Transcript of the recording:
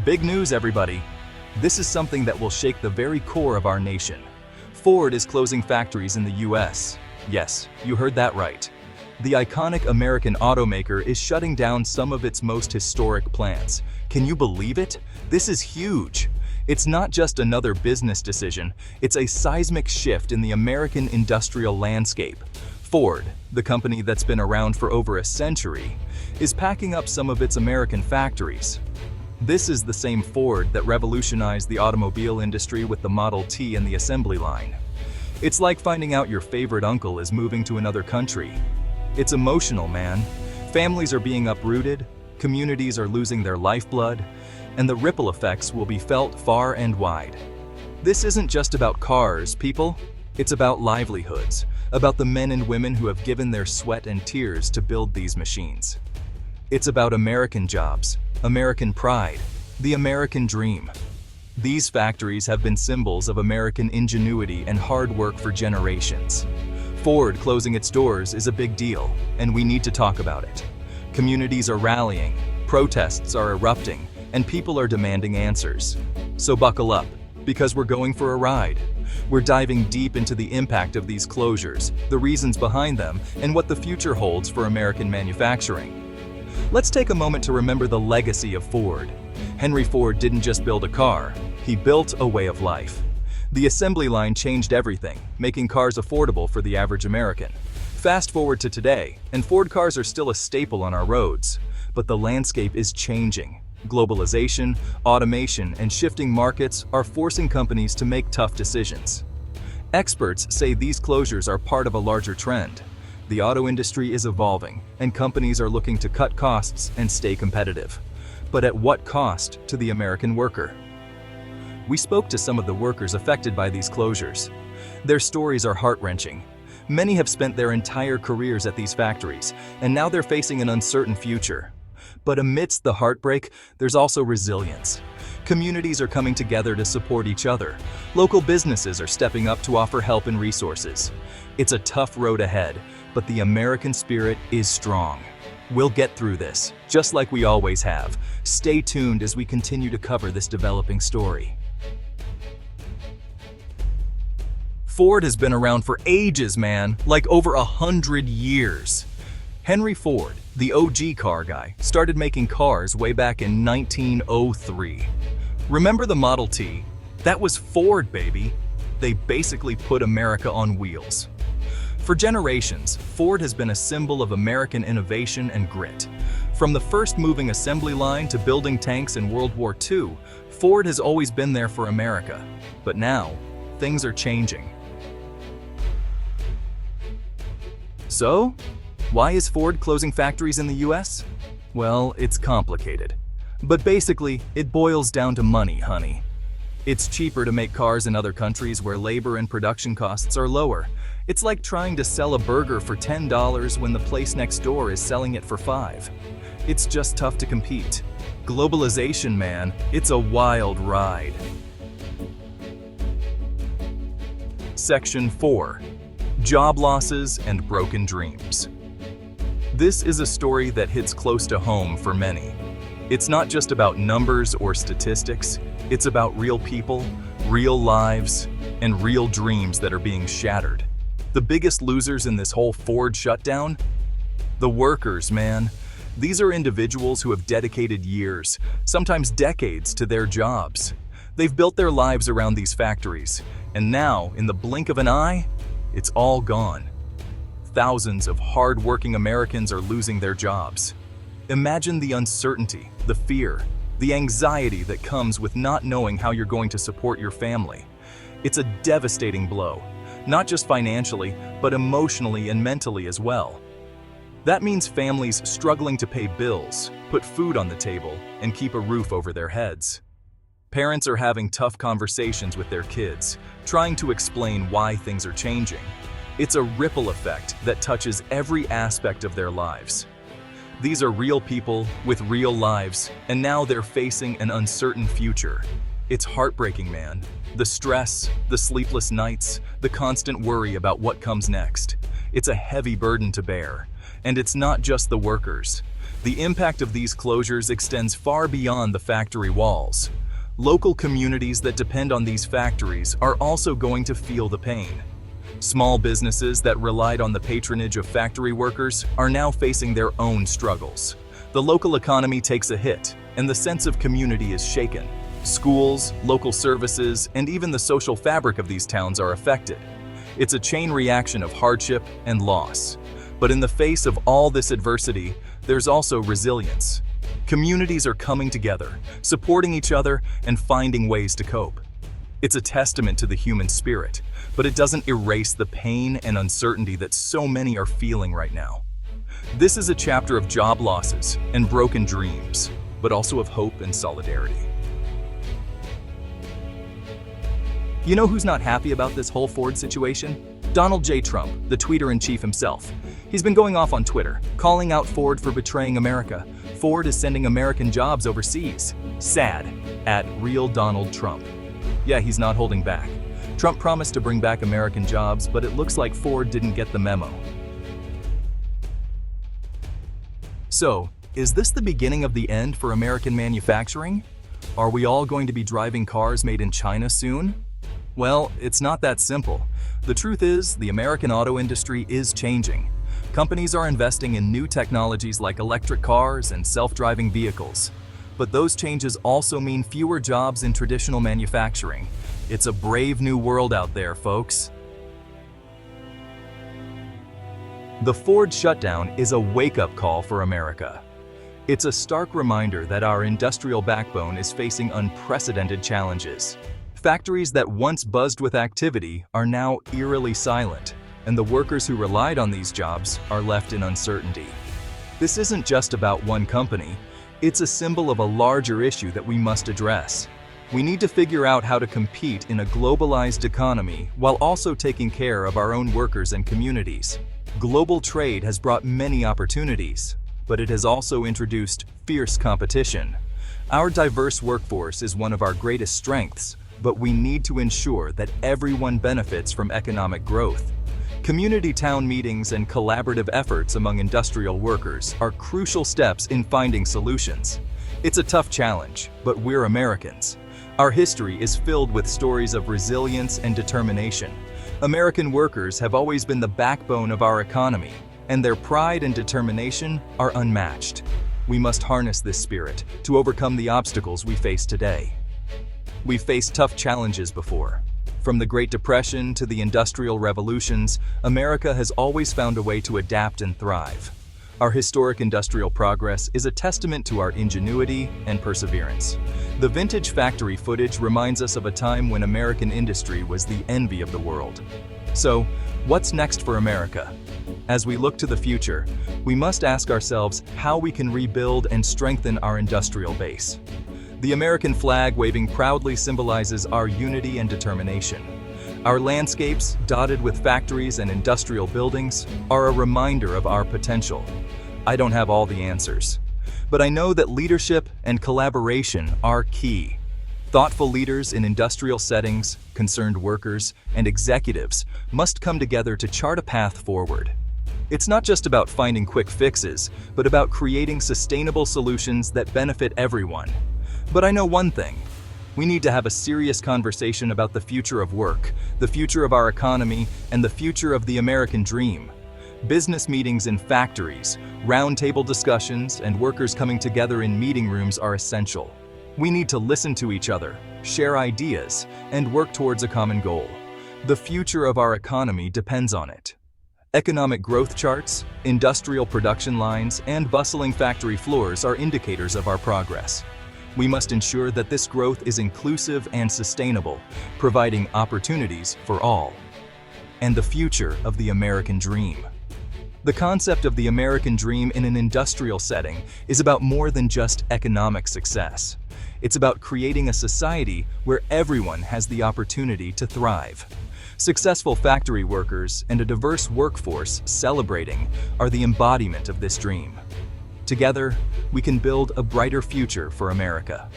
Big news, everybody. This is something that will shake the very core of our nation. Ford is closing factories in the U.S. Yes, you heard that right. The iconic American automaker is shutting down some of its most historic plants. Can you believe it? This is huge. It's not just another business decision, it's a seismic shift in the American industrial landscape. Ford, the company that's been around for over a century, is packing up some of its American factories. This is the same Ford that revolutionized the automobile industry with the Model T and the assembly line. It's like finding out your favorite uncle is moving to another country. It's emotional, man. Families are being uprooted, communities are losing their lifeblood, and the ripple effects will be felt far and wide. This isn't just about cars, people. It's about livelihoods, about the men and women who have given their sweat and tears to build these machines. It's about American jobs, American pride, the American dream. These factories have been symbols of American ingenuity and hard work for generations. Ford closing its doors is a big deal, and we need to talk about it. Communities are rallying, protests are erupting, and people are demanding answers. So buckle up, because we're going for a ride. We're diving deep into the impact of these closures, the reasons behind them, and what the future holds for American manufacturing. Let's take a moment to remember the legacy of Ford. Henry Ford didn't just build a car, he built a way of life. The assembly line changed everything, making cars affordable for the average American. Fast forward to today, and Ford cars are still a staple on our roads. But the landscape is changing. Globalization, automation, and shifting markets are forcing companies to make tough decisions. Experts say these closures are part of a larger trend. The auto industry is evolving, and companies are looking to cut costs and stay competitive. But at what cost to the American worker? We spoke to some of the workers affected by these closures. Their stories are heart-wrenching. Many have spent their entire careers at these factories, and now they're facing an uncertain future. But amidst the heartbreak, there's also resilience. Communities are coming together to support each other. Local businesses are stepping up to offer help and resources. It's a tough road ahead, but the American spirit is strong. We'll get through this, just like we always have. Stay tuned as we continue to cover this developing story. Ford has been around for ages, man, like over 100 years. Henry Ford, the OG car guy, started making cars way back in 1903. Remember the Model T? That was Ford, baby. They basically put America on wheels. For generations, Ford has been a symbol of American innovation and grit. From the first moving assembly line to building tanks in World War II, Ford has always been there for America. But now, things are changing. So, why is Ford closing factories in the US? Well, it's complicated. But basically, it boils down to money, honey. It's cheaper to make cars in other countries where labor and production costs are lower. It's like trying to sell a burger for $10 when the place next door is selling it for $5. It's just tough to compete. Globalization, man, it's a wild ride. Section 4. Job losses and broken dreams. This is a story that hits close to home for many. It's not just about numbers or statistics, it's about real people, real lives, and real dreams that are being shattered. The biggest losers in this whole Ford shutdown? The workers, man. These are individuals who have dedicated years, sometimes decades, to their jobs. They've built their lives around these factories, and now, in the blink of an eye, it's all gone. Thousands of hard-working Americans are losing their jobs. Imagine the uncertainty, the fear, the anxiety that comes with not knowing how you're going to support your family. It's a devastating blow, not just financially, but emotionally and mentally as well. That means families struggling to pay bills, put food on the table, and keep a roof over their heads. Parents are having tough conversations with their kids, trying to explain why things are changing. It's a ripple effect that touches every aspect of their lives. These are real people with real lives, and now they're facing an uncertain future. It's heartbreaking, man. The stress, the sleepless nights, the constant worry about what comes next. It's a heavy burden to bear. And it's not just the workers. The impact of these closures extends far beyond the factory walls. Local communities that depend on these factories are also going to feel the pain. Small businesses that relied on the patronage of factory workers are now facing their own struggles. The local economy takes a hit, and the sense of community is shaken. Schools, local services, and even the social fabric of these towns are affected. It's a chain reaction of hardship and loss. But in the face of all this adversity, there's also resilience. Communities are coming together, supporting each other, and finding ways to cope. It's a testament to the human spirit, but it doesn't erase the pain and uncertainty that so many are feeling right now. This is a chapter of job losses and broken dreams, but also of hope and solidarity. You know who's not happy about this whole Ford situation? Donald J. Trump, the tweeter-in-chief himself. He's been going off on Twitter, calling out Ford for betraying America. Ford is sending American jobs overseas. Sad. At Real Donald Trump. Yeah, he's not holding back. Trump promised to bring back American jobs, but it looks like Ford didn't get the memo. So, is this the beginning of the end for American manufacturing? Are we all going to be driving cars made in China soon? Well, it's not that simple. The truth is, the American auto industry is changing. Companies are investing in new technologies like electric cars and self-driving vehicles. But those changes also mean fewer jobs in traditional manufacturing. It's a brave new world out there, folks. The Ford shutdown is a wake-up call for America. It's a stark reminder that our industrial backbone is facing unprecedented challenges. Factories that once buzzed with activity are now eerily silent, and the workers who relied on these jobs are left in uncertainty. This isn't just about one company. It's a symbol of a larger issue that we must address. We need to figure out how to compete in a globalized economy while also taking care of our own workers and communities. Global trade has brought many opportunities, but it has also introduced fierce competition. Our diverse workforce is one of our greatest strengths, but we need to ensure that everyone benefits from economic growth. Community town meetings and collaborative efforts among industrial workers are crucial steps in finding solutions. It's a tough challenge, but we're Americans. Our history is filled with stories of resilience and determination. American workers have always been the backbone of our economy, and their pride and determination are unmatched. We must harness this spirit to overcome the obstacles we face today. We've faced tough challenges before. From the Great Depression to the Industrial Revolutions, America has always found a way to adapt and thrive. Our historic industrial progress is a testament to our ingenuity and perseverance. The vintage factory footage reminds us of a time when American industry was the envy of the world. So, what's next for America? As we look to the future, we must ask ourselves how we can rebuild and strengthen our industrial base. The American flag waving proudly symbolizes our unity and determination. Our landscapes, dotted with factories and industrial buildings, are a reminder of our potential. I don't have all the answers, but I know that leadership and collaboration are key. Thoughtful leaders in industrial settings, concerned workers, and executives must come together to chart a path forward. It's not just about finding quick fixes, but about creating sustainable solutions that benefit everyone. But I know one thing. We need to have a serious conversation about the future of work, the future of our economy, and the future of the American dream. Business meetings in factories, roundtable discussions, and workers coming together in meeting rooms are essential. We need to listen to each other, share ideas, and work towards a common goal. The future of our economy depends on it. Economic growth charts, industrial production lines, and bustling factory floors are indicators of our progress. We must ensure that this growth is inclusive and sustainable, providing opportunities for all. And the future of the American dream. The concept of the American dream in an industrial setting is about more than just economic success. It's about creating a society where everyone has the opportunity to thrive. Successful factory workers and a diverse workforce celebrating are the embodiment of this dream. Together, we can build a brighter future for America.